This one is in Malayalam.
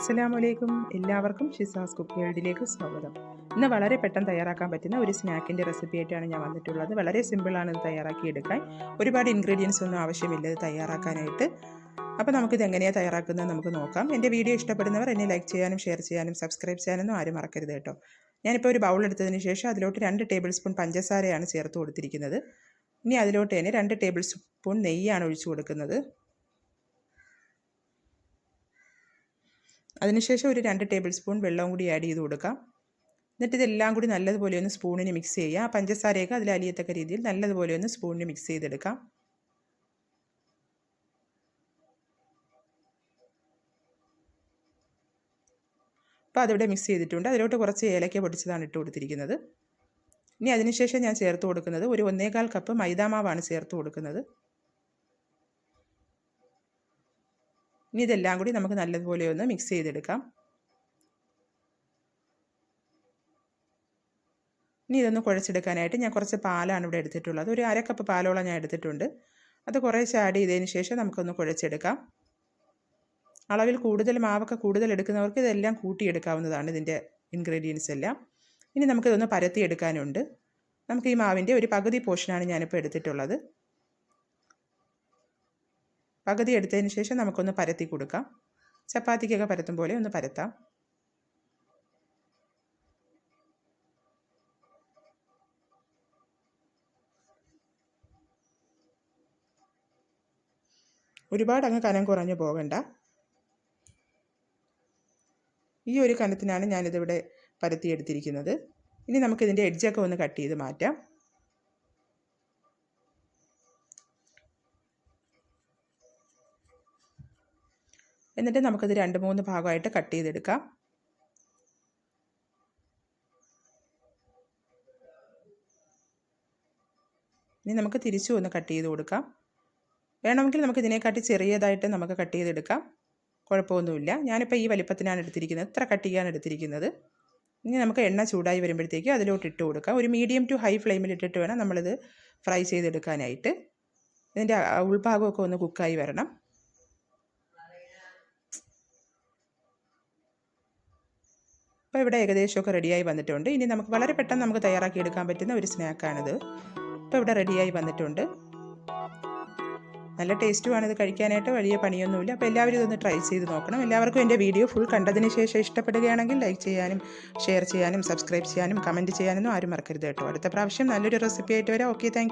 അസ്സലാമലൈക്കും, എല്ലാവർക്കും ഷിസാസ് കുക്ക് വേൾഡിലേക്ക് സ്വാഗതം. ഇന്ന് വളരെ പെട്ടെന്ന് തയ്യാറാക്കാൻ പറ്റുന്ന ഒരു സ്നാക്കിൻ്റെ റെസിപ്പി ആയിട്ടാണ് ഞാൻ വന്നിട്ടുള്ളത്. വളരെ സിമ്പിളാണ് ഇത് തയ്യാറാക്കിയെടുക്കാൻ. ഒരുപാട് ഇൻഗ്രീഡിയൻസ് ഒന്നും ആവശ്യമില്ല ഇത് തയ്യാറാക്കാനായിട്ട്. അപ്പോൾ നമുക്കിത് എങ്ങനെയാണ് തയ്യാറാക്കുന്നത് നമുക്ക് നോക്കാം. എൻ്റെ വീഡിയോ ഇഷ്ടപ്പെടുന്നവർ എന്നെ ലൈക്ക് ചെയ്യാനും ഷെയർ ചെയ്യാനും സബ്സ്ക്രൈബ് ചെയ്യാനൊന്നും ആരും മറക്കരുത് കേട്ടോ. ഞാനിപ്പോൾ ഒരു ബൗൾ എടുത്തതിന് ശേഷം അതിലോട്ട് 2 ടേബിൾ സ്പൂൺ പഞ്ചസാരയാണ് ചേർത്ത് കൊടുത്തിരിക്കുന്നത്. ഇനി അതിലോട്ട് തന്നെ 2 ടേബിൾ സ്പൂൺ നെയ്യാണ് ഒഴിച്ചു കൊടുക്കുന്നത്. അതിനുശേഷം ഒരു 2 ടേബിൾ സ്പൂൺ വെള്ളവും കൂടി ആഡ് ചെയ്ത് കൊടുക്കാം. എന്നിട്ട് ഇതെല്ലാം കൂടി നല്ലതുപോലെ ഒന്ന് സ്പൂണിന് മിക്സ് ചെയ്യുക. പഞ്ചസാരയൊക്കെ അതിൽ അലിയത്തക്ക രീതിയിൽ നല്ലതുപോലെ ഒന്ന് സ്പൂണിന് മിക്സ് ചെയ്തെടുക്കാം. അപ്പോൾ അതിവിടെ മിക്സ് ചെയ്തിട്ടുണ്ട്. അതിലോട്ട് കുറച്ച് ഏലക്ക പൊടിച്ചതാണ് ഇട്ട് കൊടുത്തിരിക്കുന്നത്. ഇനി അതിനുശേഷം ഞാൻ ചേർത്ത് കൊടുക്കുന്നത് ഒരു 1.25 കപ്പ് മൈദാമാവാണ് ചേർത്ത് കൊടുക്കുന്നത്. ഇനി ഇതെല്ലാം കൂടി നമുക്ക് നല്ലതുപോലെ ഒന്ന് മിക്സ് ചെയ്തെടുക്കാം. ഇനി ഇതൊന്ന് കുഴച്ചെടുക്കാനായിട്ട് ഞാൻ കുറച്ച് പാലാണ് ഇവിടെ എടുത്തിട്ടുള്ളത്. ഒരു 1/2 കപ്പ് പാലോളം ഞാൻ എടുത്തിട്ടുണ്ട്. അത് കുറേശ്ശെ ആഡ് ചെയ്തതിന് ശേഷം നമുക്കൊന്ന് കുഴച്ചെടുക്കാം. അളവിൽ കൂടുതൽ മാവൊക്കെ കൂടുതൽ എടുക്കുന്നവർക്ക് ഇതെല്ലാം കൂട്ടിയെടുക്കാവുന്നതാണ്, ഇതിൻ്റെ ഇൻഗ്രീഡിയൻസ് എല്ലാം. ഇനി നമുക്കിതൊന്ന് പരത്തിയെടുക്കാനുണ്ട്. നമുക്ക് ഈ മാവിൻ്റെ ഒരു പകുതി പോർഷനാണ് ഞാനിപ്പോൾ എടുത്തിട്ടുള്ളത്. പകുതി എടുത്തതിന് ശേഷം നമുക്കൊന്ന് പരത്തി കൊടുക്കാം. ചപ്പാത്തിക്കൊക്കെ പരത്തും പോലെ ഒന്ന് പരത്താം. ഒരുപാട് അങ്ങ് കനം കുറഞ്ഞു പോകണ്ട. ഈ ഒരു കനത്തിനാണ് ഞാനിതിവിടെ പരത്തിയെടുത്തിരിക്കുന്നത്. ഇനി നമുക്കിതിൻ്റെ എഡ്ജൊക്കെ ഒന്ന് കട്ട് ചെയ്ത് മാറ്റാം. എന്നിട്ട് നമുക്കിത് 2-3 ഭാഗമായിട്ട് കട്ട് ചെയ്തെടുക്കാം. ഇനി നമുക്ക് തിരിച്ചും ഒന്ന് കട്ട് ചെയ്ത് കൊടുക്കാം. വേണമെങ്കിൽ നമുക്ക് ഇതിനെക്കാട്ടി ചെറിയതായിട്ട് നമുക്ക് കട്ട് ചെയ്തെടുക്കാം, കുഴപ്പമൊന്നുമില്ല. ഞാനിപ്പോൾ ഈ വലിപ്പത്തിനാണ് എടുത്തിരിക്കുന്നത്, ഇത്ര കട്ട് ചെയ്യാൻ എടുത്തിരിക്കുന്നത്. ഇനി നമുക്ക് എണ്ണ ചൂടായി വരുമ്പോഴത്തേക്ക് അതിലോട്ട് ഇട്ട് കൊടുക്കാം. ഒരു മീഡിയം ടു ഹൈ ഫ്ലെയിമിൽ ഇട്ടിട്ട് വേണം നമ്മളിത് ഫ്രൈ ചെയ്തെടുക്കാനായിട്ട്. ഇതിൻ്റെ ഉൾഭാഗമൊക്കെ ഒന്ന് കുക്കായി വരണം. അപ്പോൾ ഇവിടെ ഏകദേശമൊക്കെ റെഡിയായി വന്നിട്ടുണ്ട്. ഇനി നമുക്ക് വളരെ പെട്ടെന്ന് നമുക്ക് തയ്യാറാക്കി എടുക്കാൻ പറ്റുന്ന ഒരു സ്നാക്കാണിത്. ഇപ്പോൾ ഇവിടെ റെഡിയായി വന്നിട്ടുണ്ട്. നല്ല ടേസ്റ്റുമാണ് ഇത് കഴിക്കാനായിട്ട്, വലിയ പണിയൊന്നുമില്ല. അപ്പോൾ എല്ലാവരും ഇതൊന്ന് ട്രൈ ചെയ്ത് നോക്കണം. എല്ലാവർക്കും എൻ്റെ വീഡിയോ ഫുൾ കണ്ടതിന് ശേഷം ഇഷ്ടപ്പെടുകയാണെങ്കിൽ ലൈക്ക് ചെയ്യാനും ഷെയർ ചെയ്യാനും സബ്സ്ക്രൈബ് ചെയ്യാനും കമൻറ്റ് ചെയ്യാനൊന്നും ആരും മറക്കരുത് കേട്ടോ. അടുത്ത പ്രാവശ്യം നല്ലൊരു റെസിപ്പി ആയിട്ട് വരാം. Okay, thank you.